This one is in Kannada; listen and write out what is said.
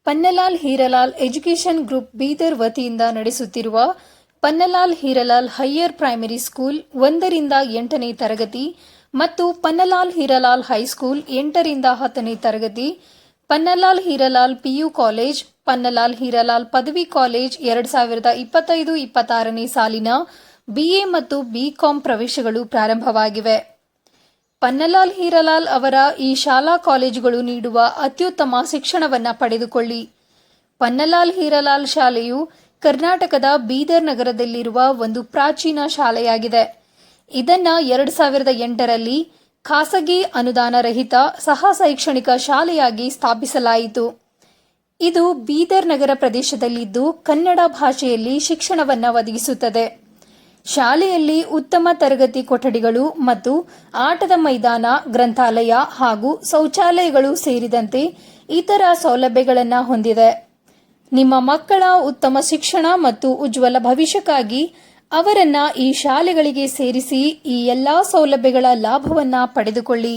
ಪನ್ನಲಾಲ್ ಹೀರಲಾಲ್ ಎಜುಕೇಷನ್ ಗ್ರೂಪ್ ಬೀದರ್ ವತಿಯಿಂದ ನಡೆಸುತ್ತಿರುವ Pannalal Hiralal higher primary school 1ರಿಂದ 8ನೇ ತರಗತಿ ಮತ್ತು ಪನ್ನಲಾಲ್ ಹೀರಲಾಲ್ ಹೈಸ್ಕೂಲ್ 8ರಿಂದ 10ನೇ ತರಗತಿ, ಪನ್ನಲಾಲ್ ಹೀರಲಾಲ್ ಪಿಯು ಕಾಲೇಜ್, ಪನ್ನಲಾಲ್ ಹೀರಲಾಲ್ ಪದವಿ ಕಾಲೇಜ್ 2025-26ನೇ ಸಾಲಿನ ಬಿಎ ಮತ್ತು ಬಿಕಾಂ ಪ್ರವೇಶಗಳು ಪ್ರಾರಂಭವಾಗಿವೆ. ಪನ್ನಲಾಲ್ ಹೀರಲಾಲ್ ಅವರ ಈ ಶಾಲಾ ಕಾಲೇಜುಗಳು ನೀಡುವ ಅತ್ಯುತ್ತಮ ಶಿಕ್ಷಣವನ್ನು ಪಡೆದುಕೊಳ್ಳಿ. ಪನ್ನಲಾಲ್ ಹೀರಲಾಲ್ ಶಾಲೆಯು ಕರ್ನಾಟಕದ ಬೀದರ್ ನಗರದಲ್ಲಿರುವ ಒಂದು ಪ್ರಾಚೀನ ಶಾಲೆಯಾಗಿದೆ. ಇದನ್ನು 2008ರಲ್ಲಿ ಖಾಸಗಿ ಅನುದಾನ ರಹಿತ ಸಹ ಶೈಕ್ಷಣಿಕ ಶಾಲೆಯಾಗಿ ಸ್ಥಾಪಿಸಲಾಯಿತು. ಇದು ಬೀದರ್ ನಗರ ಪ್ರದೇಶದಲ್ಲಿದ್ದು ಕನ್ನಡ ಭಾಷೆಯಲ್ಲಿ ಶಿಕ್ಷಣವನ್ನು ಒದಗಿಸುತ್ತದೆ. ಶಾಲೆಯಲ್ಲಿ ಉತ್ತಮ ತರಗತಿ ಕೊಠಡಿಗಳು ಮತ್ತು ಆಟದ ಮೈದಾನ, ಗ್ರಂಥಾಲಯ ಹಾಗೂ ಶೌಚಾಲಯಗಳು ಸೇರಿದಂತೆ ಇತರ ಸೌಲಭ್ಯಗಳನ್ನು ಹೊಂದಿದೆ. ನಿಮ್ಮ ಮಕ್ಕಳ ಉತ್ತಮ ಶಿಕ್ಷಣ ಮತ್ತು ಉಜ್ವಲ ಭವಿಷ್ಯಕ್ಕಾಗಿ ಅವರನ್ನು ಈ ಶಾಲೆಗಳಿಗೆ ಸೇರಿಸಿ ಈ ಎಲ್ಲ ಸೌಲಭ್ಯಗಳ ಲಾಭವನ್ನು ಪಡೆದುಕೊಳ್ಳಿ.